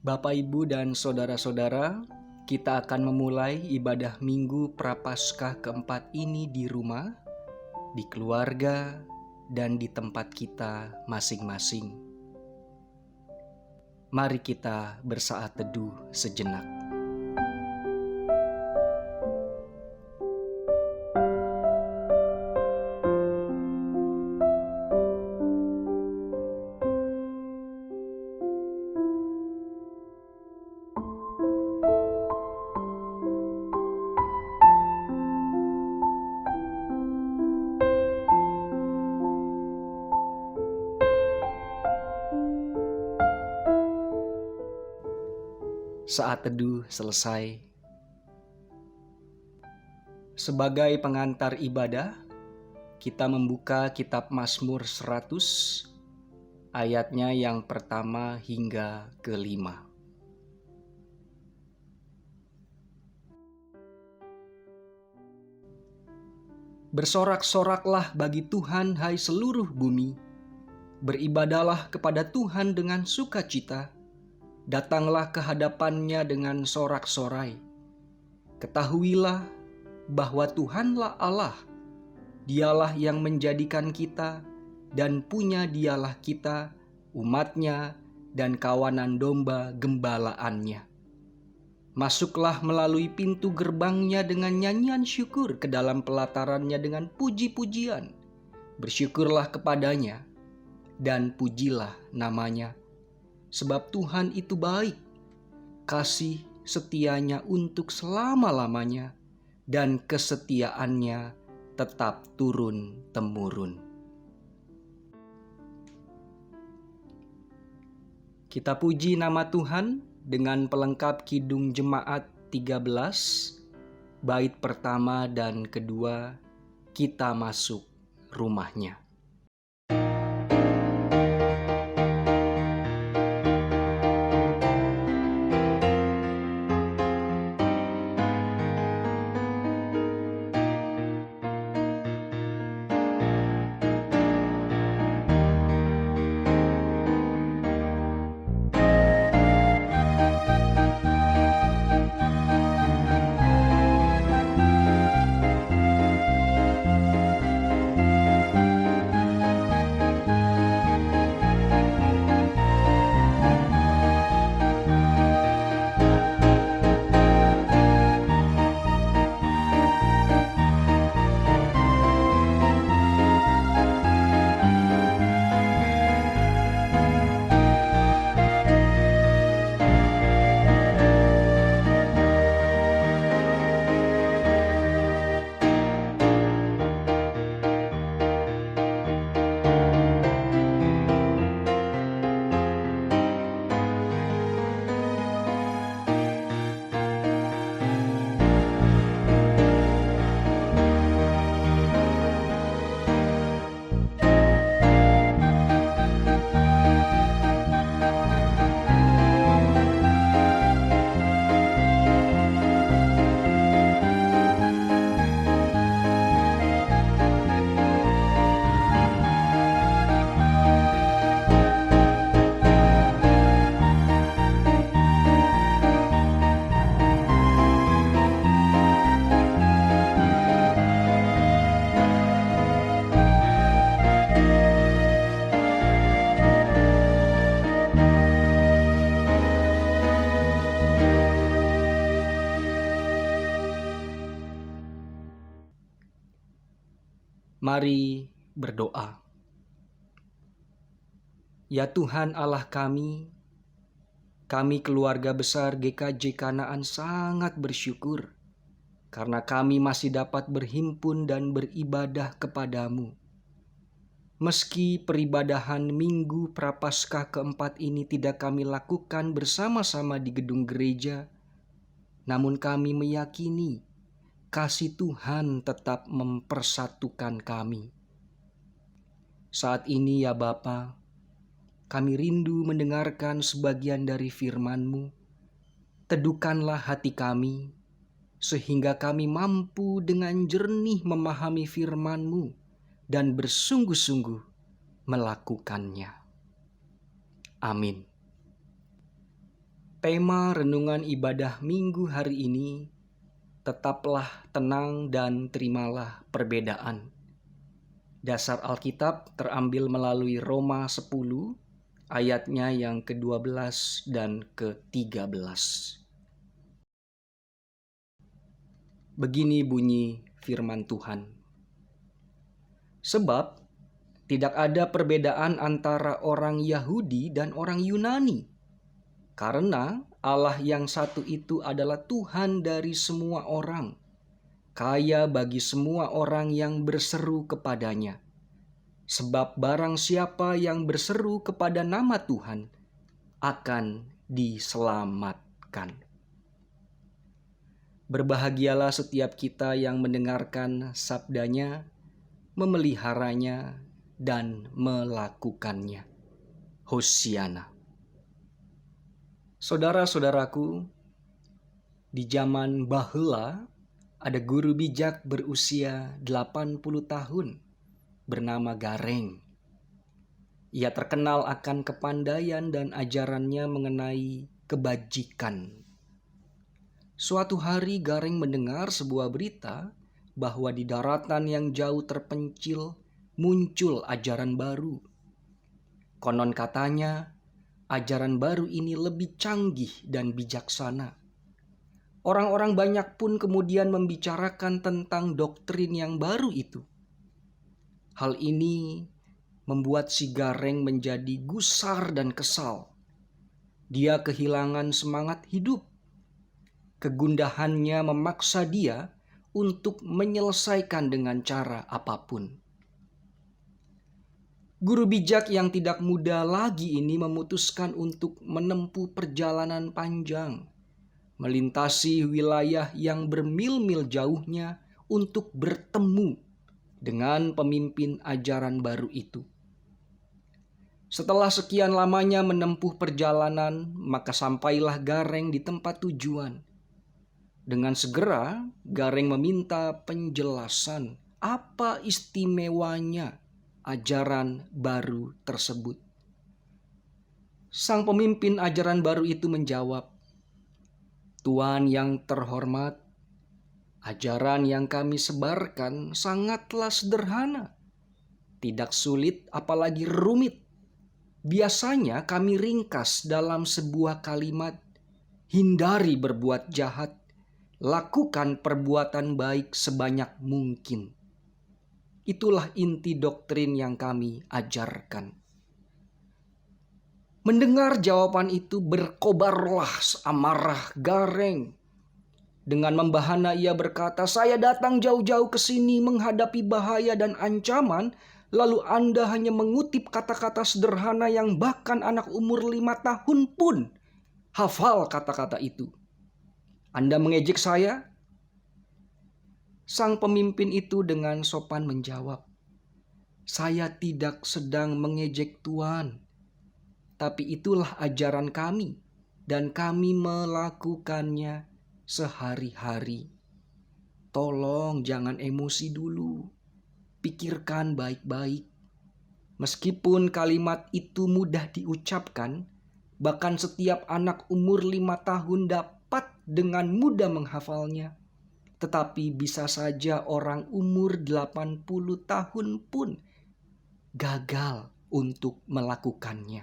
Bapak, Ibu, dan saudara-saudara, kita akan memulai ibadah Minggu Prapaskah keempat ini di rumah, di keluarga, dan di tempat kita masing-masing. Mari kita bersaat teduh sejenak. Saat teduh selesai. Sebagai pengantar ibadah, kita membuka kitab Mazmur 100, ayatnya yang pertama hingga kelima. Bersorak-soraklah bagi Tuhan, hai seluruh bumi. Beribadahlah kepada Tuhan dengan sukacita. Datanglah ke hadapannya dengan sorak-sorai. Ketahuilah bahwa Tuhanlah Allah. Dialah yang menjadikan kita, dan punya dialah kita, umatnya, dan kawanan domba gembalaannya. Masuklah melalui pintu gerbangnya dengan nyanyian syukur, ke dalam pelatarannya dengan puji-pujian. Bersyukurlah kepadanya, dan pujilah namanya. Sebab Tuhan itu baik, kasih setianya untuk selama-lamanya, dan kesetiaannya tetap turun-temurun. Kita puji nama Tuhan dengan pelengkap Kidung Jemaat 13, bait pertama dan kedua, kita masuk rumahnya. Mari berdoa. Ya Tuhan Allah kami keluarga besar GKJ Kanaan sangat bersyukur karena kami masih dapat berhimpun dan beribadah kepadamu. Meski peribadahan Minggu Prapaskah keempat ini tidak kami lakukan bersama-sama di gedung gereja, namun kami meyakini kasih Tuhan tetap mempersatukan kami. Saat ini ya Bapa, kami rindu mendengarkan sebagian dari firman-Mu. Teduhkanlah hati kami, sehingga kami mampu dengan jernih memahami firman-Mu dan bersungguh-sungguh melakukannya. Amin. Tema renungan ibadah minggu hari ini, tetaplah tenang dan terimalah perbedaan. Dasar Alkitab terambil melalui Roma 10, ayatnya yang ke-12 dan ke-13. Begini bunyi firman Tuhan. Sebab tidak ada perbedaan antara orang Yahudi dan orang Yunani, karena Allah yang satu itu adalah Tuhan dari semua orang, kaya bagi semua orang yang berseru kepadanya. Sebab barang siapa yang berseru kepada nama Tuhan akan diselamatkan. Berbahagialah setiap kita yang mendengarkan sabdanya, memeliharanya, dan melakukannya. Hosiana. Saudara-saudaraku, di zaman baheula ada guru bijak berusia 80 tahun bernama Gareng. Ia terkenal akan kepandaian dan ajarannya mengenai kebajikan. Suatu hari Gareng mendengar sebuah berita bahwa di daratan yang jauh terpencil muncul ajaran baru. Konon katanya, ajaran baru ini lebih canggih dan bijaksana. Orang-orang banyak pun kemudian membicarakan tentang doktrin yang baru itu. Hal ini membuat si Gareng menjadi gusar dan kesal. Dia kehilangan semangat hidup. Kegundahannya memaksa dia untuk menyelesaikan dengan cara apapun. Guru bijak yang tidak muda lagi ini memutuskan untuk menempuh perjalanan panjang, melintasi wilayah yang bermil-mil jauhnya untuk bertemu dengan pemimpin ajaran baru itu. Setelah sekian lamanya menempuh perjalanan, maka sampailah Gareng di tempat tujuan. Dengan segera, Gareng meminta penjelasan apa istimewanya ajaran baru tersebut. Sang pemimpin ajaran baru itu menjawab, "Tuan yang terhormat, ajaran yang kami sebarkan sangatlah sederhana, tidak sulit apalagi rumit. Biasanya kami ringkas dalam sebuah kalimat, hindari berbuat jahat, lakukan perbuatan baik sebanyak mungkin. Itulah inti doktrin yang kami ajarkan." Mendengar jawaban itu berkobarlah amarah Gareng. Dengan membahana ia berkata, "Saya datang jauh-jauh ke sini menghadapi bahaya dan ancaman, lalu Anda hanya mengutip kata-kata sederhana yang bahkan anak umur 5 tahun pun hafal kata-kata itu. Anda mengejek saya?" Sang pemimpin itu dengan sopan menjawab, "Saya tidak sedang mengejek Tuan, tapi itulah ajaran kami dan kami melakukannya sehari-hari. Tolong jangan emosi dulu, pikirkan baik-baik. Meskipun kalimat itu mudah diucapkan, bahkan setiap anak umur 5 tahun dapat dengan mudah menghafalnya. Tetapi bisa saja orang umur 80 tahun pun gagal untuk melakukannya."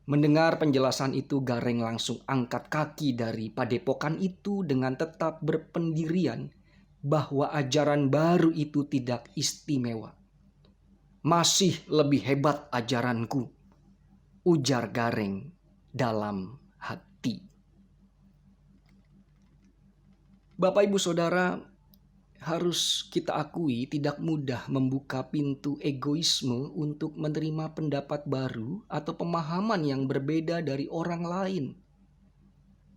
Mendengar penjelasan itu, Gareng langsung angkat kaki dari padepokan itu dengan tetap berpendirian bahwa ajaran baru itu tidak istimewa. "Masih lebih hebat ajaranku," ujar Gareng dalam hati. Bapak Ibu Saudara, harus kita akui tidak mudah membuka pintu egoisme untuk menerima pendapat baru atau pemahaman yang berbeda dari orang lain.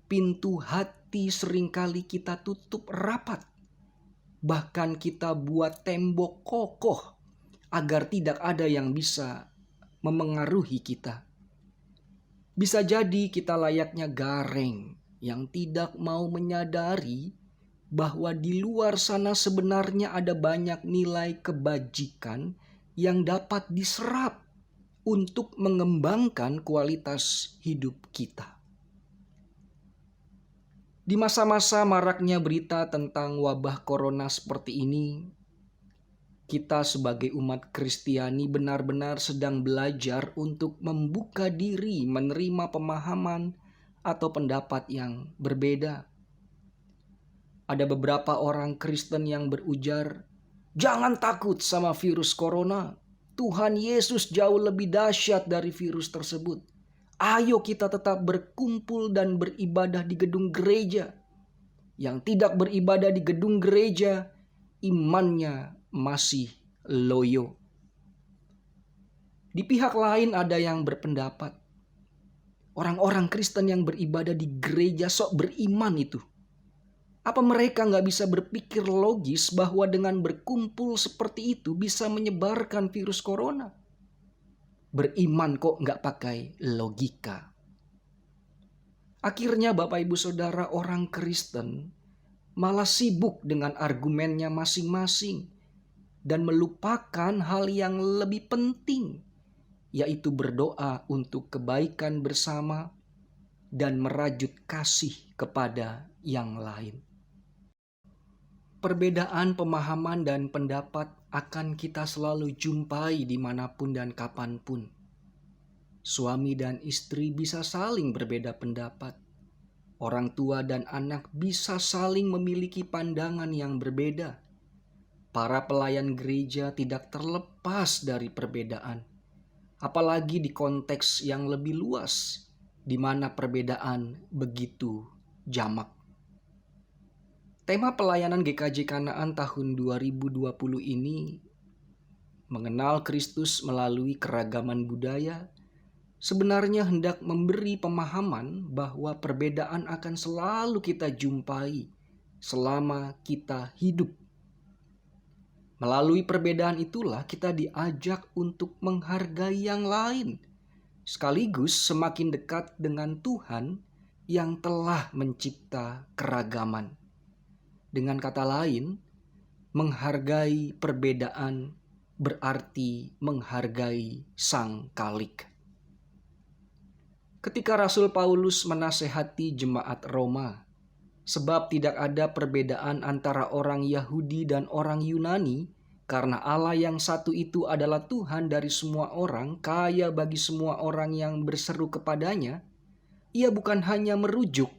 Pintu hati seringkali kita tutup rapat. Bahkan kita buat tembok kokoh agar tidak ada yang bisa memengaruhi kita. Bisa jadi kita layaknya Gareng yang tidak mau menyadari bahwa di luar sana sebenarnya ada banyak nilai kebajikan yang dapat diserap untuk mengembangkan kualitas hidup kita. Di masa-masa maraknya berita tentang wabah corona seperti ini, kita sebagai umat Kristiani benar-benar sedang belajar untuk membuka diri menerima pemahaman atau pendapat yang berbeda. Ada beberapa orang Kristen yang berujar, "Jangan takut sama virus corona. Tuhan Yesus jauh lebih dahsyat dari virus tersebut. Ayo kita tetap berkumpul dan beribadah di gedung gereja." Yang tidak beribadah di gedung gereja, imannya masih loyo. Di pihak lain ada yang berpendapat, orang-orang Kristen yang beribadah di gereja sok beriman itu. Apa mereka nggak bisa berpikir logis bahwa dengan berkumpul seperti itu bisa menyebarkan virus corona? Beriman kok nggak pakai logika. Akhirnya Bapak Ibu Saudara, orang Kristen malah sibuk dengan argumennya masing-masing dan melupakan hal yang lebih penting, yaitu berdoa untuk kebaikan bersama dan merajut kasih kepada yang lain. Perbedaan pemahaman dan pendapat akan kita selalu jumpai dimanapun dan kapanpun. Suami dan istri bisa saling berbeda pendapat. Orang tua dan anak bisa saling memiliki pandangan yang berbeda. Para pelayan gereja tidak terlepas dari perbedaan. Apalagi di konteks yang lebih luas, di mana perbedaan begitu jamak. Tema pelayanan GKJ Kanaan tahun 2020 ini mengenal Kristus melalui keragaman budaya, sebenarnya hendak memberi pemahaman bahwa perbedaan akan selalu kita jumpai selama kita hidup. Melalui perbedaan itulah kita diajak untuk menghargai yang lain, sekaligus semakin dekat dengan Tuhan yang telah mencipta keragaman. Dengan kata lain, menghargai perbedaan berarti menghargai Sang Khalik. Ketika Rasul Paulus menasehati jemaat Roma, sebab tidak ada perbedaan antara orang Yahudi dan orang Yunani, karena Allah yang satu itu adalah Tuhan dari semua orang, kaya bagi semua orang yang berseru kepadanya. Ia bukan hanya merujuk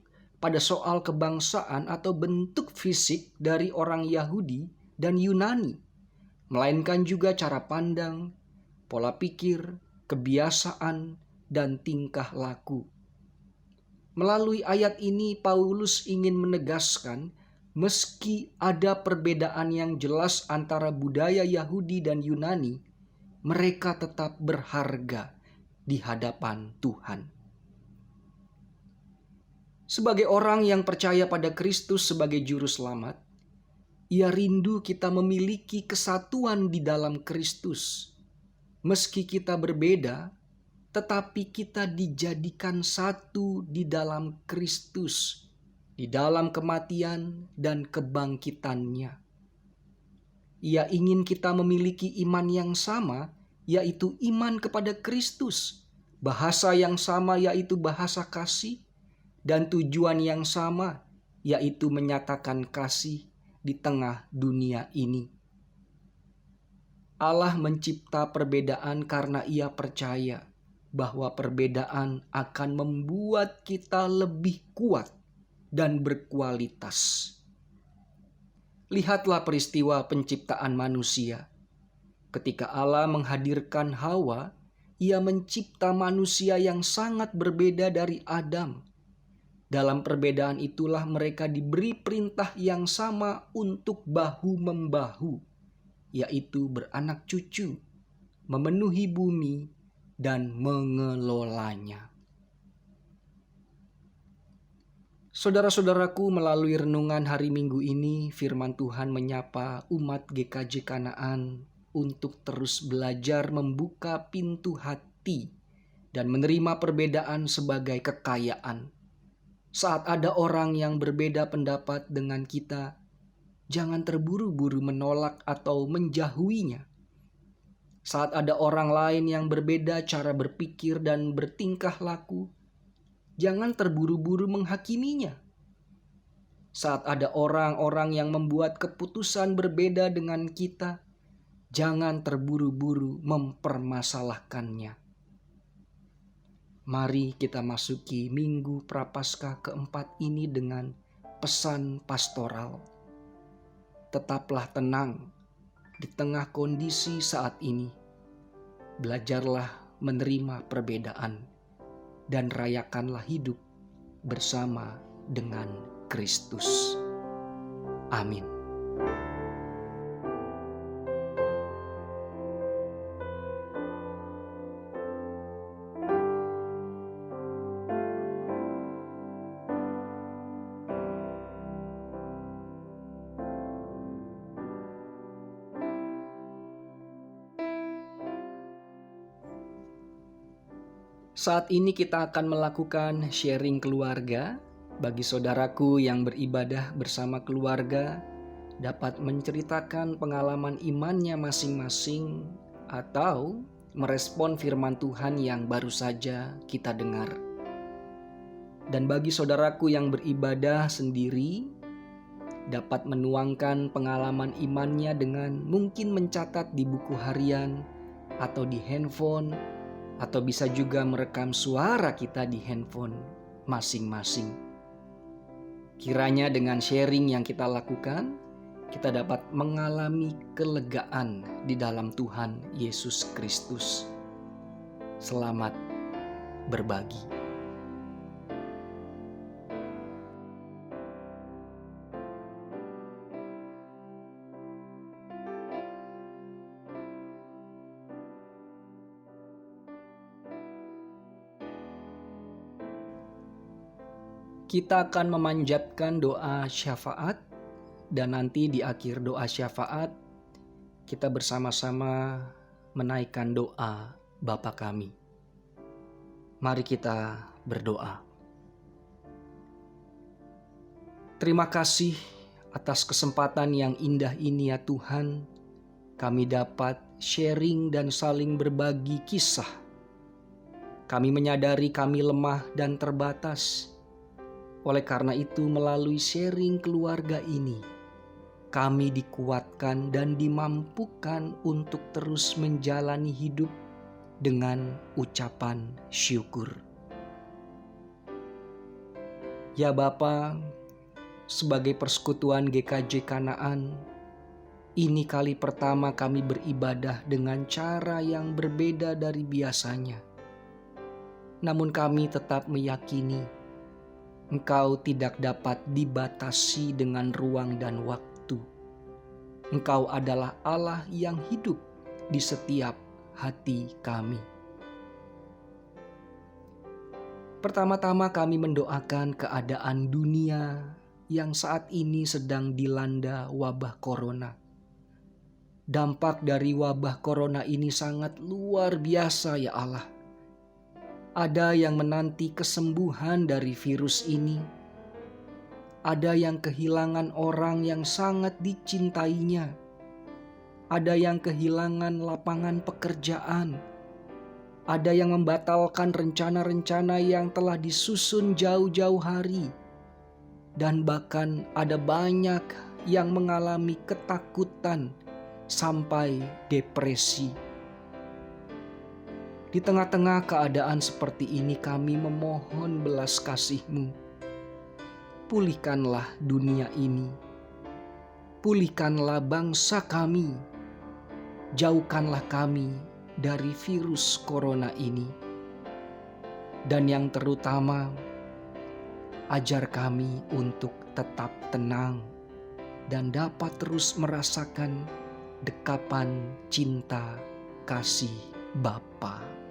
pada soal kebangsaan atau bentuk fisik dari orang Yahudi dan Yunani, melainkan juga cara pandang, pola pikir, kebiasaan, dan tingkah laku. Melalui ayat ini Paulus ingin menegaskan, meski ada perbedaan yang jelas antara budaya Yahudi dan Yunani, mereka tetap berharga di hadapan Tuhan. Sebagai orang yang percaya pada Kristus sebagai juru selamat, ia rindu kita memiliki kesatuan di dalam Kristus. Meski kita berbeda, tetapi kita dijadikan satu di dalam Kristus, di dalam kematian dan kebangkitannya. Ia ingin kita memiliki iman yang sama, yaitu iman kepada Kristus, bahasa yang sama yaitu bahasa kasih, dan tujuan yang sama, yaitu menyatakan kasih di tengah dunia ini. Allah mencipta perbedaan karena Ia percaya bahwa perbedaan akan membuat kita lebih kuat dan berkualitas. Lihatlah peristiwa penciptaan manusia. Ketika Allah menghadirkan Hawa, Ia mencipta manusia yang sangat berbeda dari Adam. Dalam perbedaan itulah mereka diberi perintah yang sama untuk bahu-membahu, yaitu beranak cucu, memenuhi bumi, dan mengelolanya. Saudara-saudaraku, melalui renungan hari Minggu ini, firman Tuhan menyapa umat GKJ Kanaan untuk terus belajar membuka pintu hati dan menerima perbedaan sebagai kekayaan. Saat ada orang yang berbeda pendapat dengan kita, jangan terburu-buru menolak atau menjauhinya. Saat ada orang lain yang berbeda cara berpikir dan bertingkah laku, jangan terburu-buru menghakiminya. Saat ada orang-orang yang membuat keputusan berbeda dengan kita, jangan terburu-buru mempermasalahkannya. Mari kita masuki Minggu Prapaskah keempat ini dengan pesan pastoral. Tetaplah tenang di tengah kondisi saat ini. Belajarlah menerima perbedaan dan rayakanlah hidup bersama dengan Kristus. Amin. Saat ini kita akan melakukan sharing keluarga. Bagi saudaraku yang beribadah bersama keluarga, dapat menceritakan pengalaman imannya masing-masing atau merespon firman Tuhan yang baru saja kita dengar. Dan bagi saudaraku yang beribadah sendiri, dapat menuangkan pengalaman imannya dengan mungkin mencatat di buku harian atau di handphone, atau bisa juga merekam suara kita di handphone masing-masing. Kiranya dengan sharing yang kita lakukan, kita dapat mengalami kelegaan di dalam Tuhan Yesus Kristus. Selamat berbagi. Kita akan memanjatkan doa syafaat, dan nanti di akhir doa syafaat kita bersama-sama menaikkan doa Bapa kami. Mari kita berdoa. Terima kasih atas kesempatan yang indah ini ya Tuhan. Kami dapat sharing dan saling berbagi kisah. Kami menyadari kami lemah dan terbatas. Oleh karena itu, melalui sharing keluarga ini, kami dikuatkan dan dimampukan untuk terus menjalani hidup dengan ucapan syukur. Ya Bapa, sebagai persekutuan GKJ Kanaan, ini kali pertama kami beribadah dengan cara yang berbeda dari biasanya. Namun kami tetap meyakini Engkau tidak dapat dibatasi dengan ruang dan waktu. Engkau adalah Allah yang hidup di setiap hati kami. Pertama-tama kami mendoakan keadaan dunia yang saat ini sedang dilanda wabah corona. Dampak dari wabah corona ini sangat luar biasa ya Allah. Ada yang menanti kesembuhan dari virus ini. Ada yang kehilangan orang yang sangat dicintainya. Ada yang kehilangan lapangan pekerjaan. Ada yang membatalkan rencana-rencana yang telah disusun jauh-jauh hari. Dan bahkan ada banyak yang mengalami ketakutan sampai depresi. Di tengah-tengah keadaan seperti ini kami memohon belas kasih-Mu. Pulihkanlah dunia ini. Pulihkanlah bangsa kami. Jauhkanlah kami dari virus corona ini. Dan yang terutama, ajar kami untuk tetap tenang dan dapat terus merasakan dekapan cinta kasih Bapa.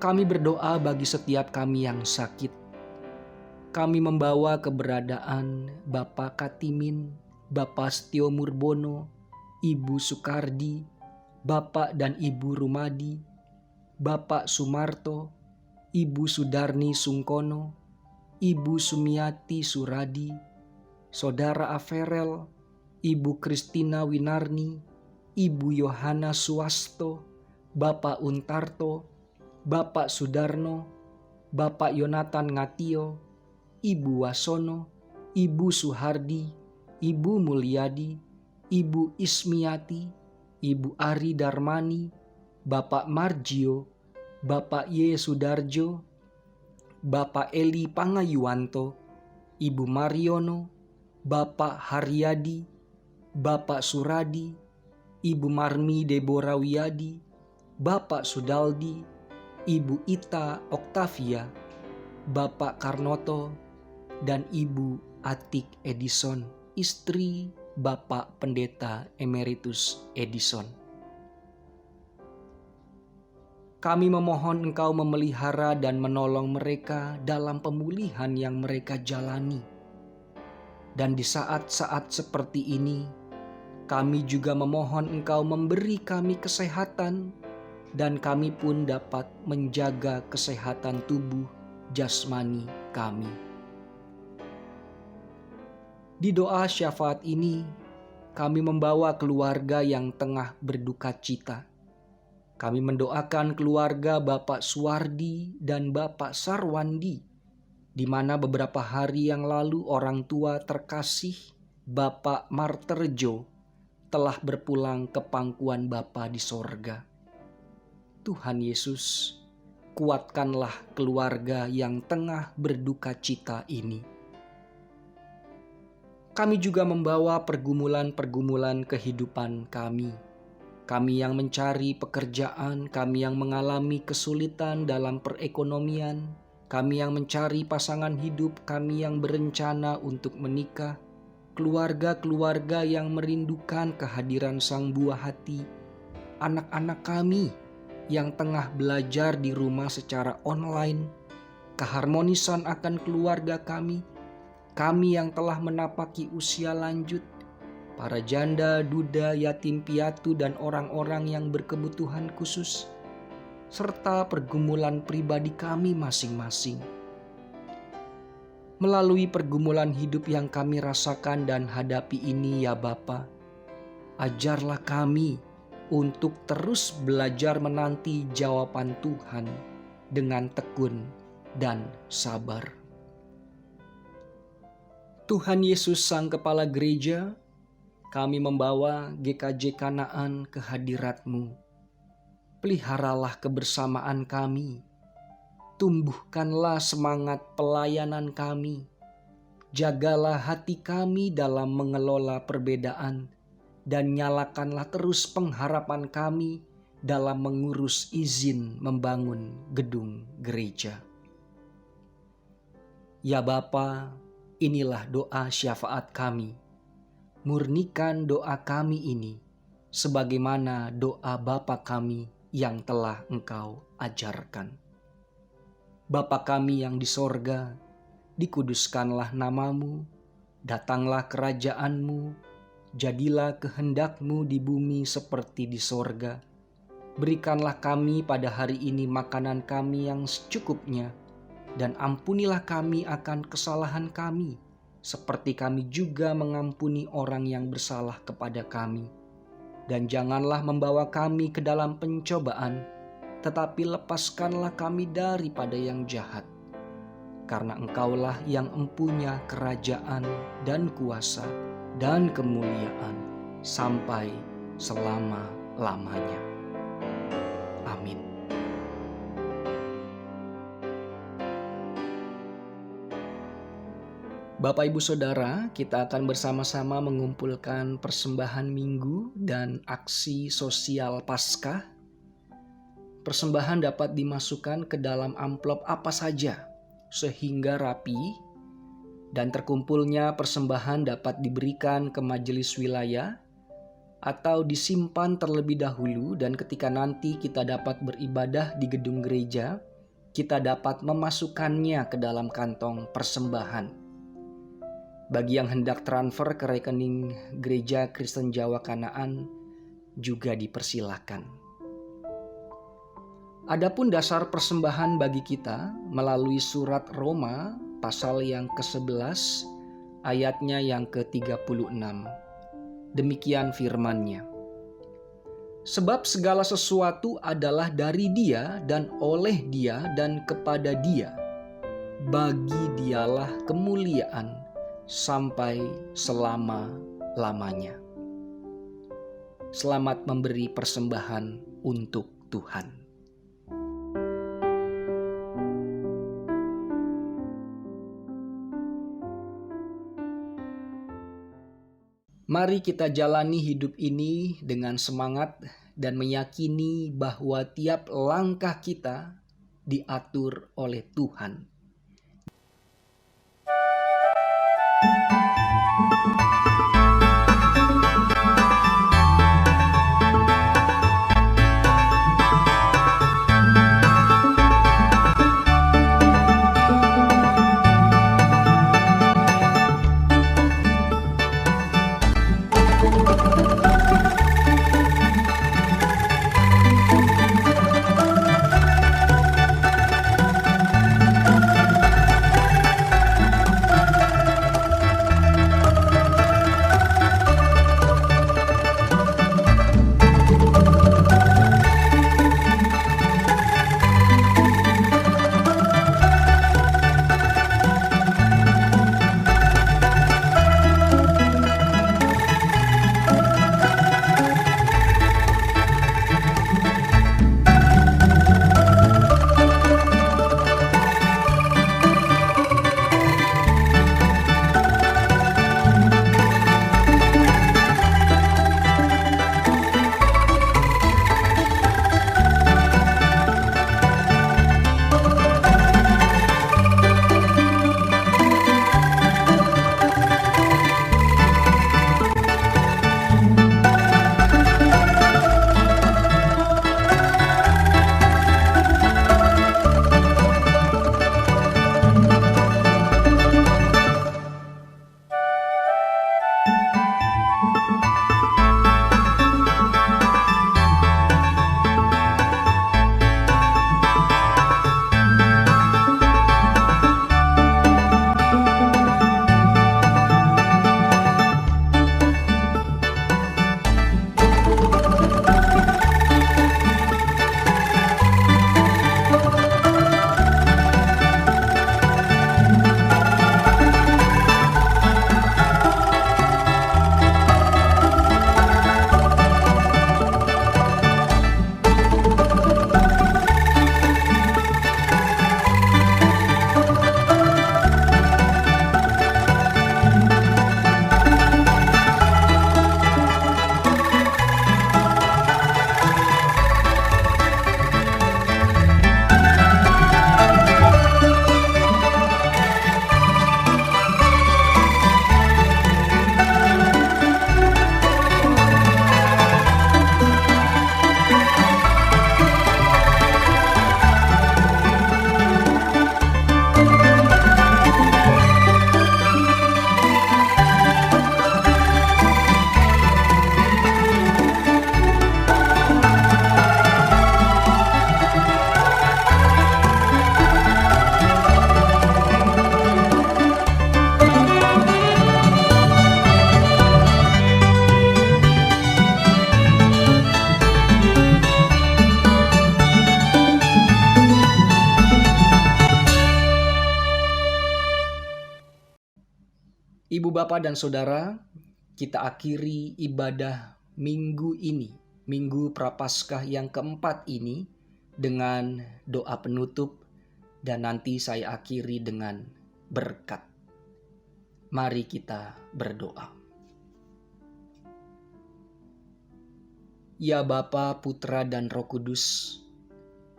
Kami berdoa bagi setiap kami yang sakit. Kami membawa keberadaan Bapak Katimin, Bapak Setio Murbono, Ibu Sukardi, Bapak dan Ibu Rumadi, Bapak Sumarto, Ibu Sudarni Sungkono, Ibu Sumiati Suradi, Saudara Averel, Ibu Kristina Winarni, Ibu Yohana Suwasto, Bapak Untarto, Bapak Sudarno, Bapak Yonatan Ngatio, Ibu Wasono, Ibu Suhardi, Ibu Mulyadi, Ibu Ismiati, Ibu Ari Darmani, Bapak Margio, Bapak Y. Sudarjo, Bapak Eli Pangayuwanto, Ibu Mariono, Bapak Haryadi, Bapak Suradi, Ibu Marmi Deborah Wiyadi, Bapak Sudaldi, Ibu Ita Oktavia, Bapak Karnoto, dan Ibu Atik Edison, istri Bapak Pendeta Emeritus Edison. Kami memohon Engkau memelihara dan menolong mereka dalam pemulihan yang mereka jalani. Dan di saat-saat seperti ini, kami juga memohon Engkau memberi kami kesehatan, dan kami pun dapat menjaga kesehatan tubuh jasmani kami. Di doa syafaat ini, kami membawa keluarga yang tengah berduka cita. Kami mendoakan keluarga Bapak Suwardi dan Bapak Sarwandi, di mana beberapa hari yang lalu orang tua terkasih Bapak Marterjo telah berpulang ke pangkuan Bapa di sorga. Tuhan Yesus, kuatkanlah keluarga yang tengah berduka cita ini. Kami juga membawa pergumulan-pergumulan kehidupan kami. Kami yang mencari pekerjaan, kami yang mengalami kesulitan dalam perekonomian, kami yang mencari pasangan hidup, kami yang berencana untuk menikah, keluarga-keluarga yang merindukan kehadiran Sang Buah Hati, anak-anak kami yang tengah belajar di rumah secara online, keharmonisan akan keluarga kami yang telah menapaki usia lanjut, para janda, duda, yatim piatu, dan orang-orang yang berkebutuhan khusus, serta pergumulan pribadi kami masing-masing. Melalui pergumulan hidup yang kami rasakan dan hadapi ini ya Bapa, ajarlah kami untuk terus belajar menanti jawaban Tuhan dengan tekun dan sabar. Tuhan Yesus Sang Kepala Gereja, kami membawa GKJ Kanaan ke hadirat-Mu. Peliharalah kebersamaan kami. Tumbuhkanlah semangat pelayanan kami. Jagalah hati kami dalam mengelola perbedaan. Dan nyalakanlah terus pengharapan kami dalam mengurus izin membangun gedung gereja. Ya Bapa, inilah doa syafaat kami. Murnikan doa kami ini sebagaimana doa Bapa kami yang telah Engkau ajarkan. Bapa kami yang di sorga, dikuduskanlah nama-Mu, datanglah kerajaan-Mu, jadilah kehendak-Mu di bumi seperti di sorga. Berikanlah kami pada hari ini makanan kami yang secukupnya, dan ampunilah kami akan kesalahan kami, seperti kami juga mengampuni orang yang bersalah kepada kami. Dan janganlah membawa kami ke dalam pencobaan, tetapi lepaskanlah kami daripada yang jahat. Karena Engkaulah yang empunya kerajaan dan kuasa dan kemuliaan sampai selama-lamanya. Amin. Bapak Ibu Saudara, kita akan bersama-sama mengumpulkan persembahan minggu dan aksi sosial Paskah. Persembahan dapat dimasukkan ke dalam amplop apa saja sehingga rapi, dan terkumpulnya persembahan dapat diberikan ke majelis wilayah atau disimpan terlebih dahulu, dan ketika nanti kita dapat beribadah di gedung gereja, kita dapat memasukkannya ke dalam kantong persembahan. Bagi yang hendak transfer ke rekening Gereja Kristen Jawa Kanaan juga dipersilakan. Adapun dasar persembahan bagi kita melalui surat Roma pasal yang ke-11 ayatnya yang ke-36. Demikian firman-Nya. Sebab segala sesuatu adalah dari Dia dan oleh Dia dan kepada Dia. Bagi Dialah kemuliaan sampai selama-lamanya. Selamat memberi persembahan untuk Tuhan. Mari kita jalani hidup ini dengan semangat dan meyakini bahwa tiap langkah kita diatur oleh Tuhan. Ibu, Bapak, dan Saudara, kita akhiri ibadah minggu ini, Minggu Prapaskah yang keempat ini, dengan doa penutup, dan nanti saya akhiri dengan berkat. Mari kita berdoa. Ya Bapa, Putra, dan Roh Kudus,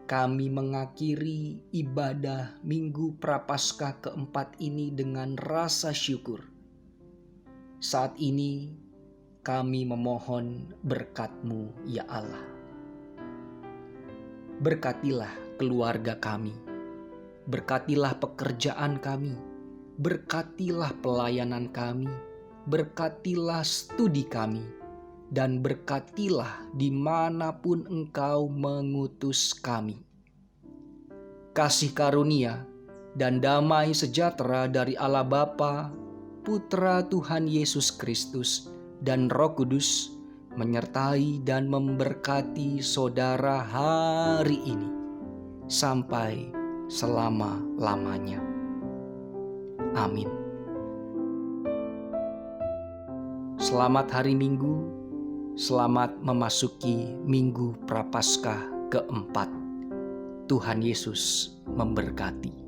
kami mengakhiri ibadah Minggu Prapaskah keempat ini dengan rasa syukur. Saat ini kami memohon berkat-Mu, ya Allah. Berkatilah keluarga kami, berkatilah pekerjaan kami, berkatilah pelayanan kami, berkatilah studi kami, dan berkatilah dimanapun Engkau mengutus kami. Kasih karunia dan damai sejahtera dari Allah Bapa, Putra Tuhan Yesus Kristus, dan Roh Kudus menyertai dan memberkati saudara hari ini sampai selama-lamanya. Amin. Selamat hari Minggu, selamat memasuki Minggu Prapaskah keempat. Tuhan Yesus memberkati.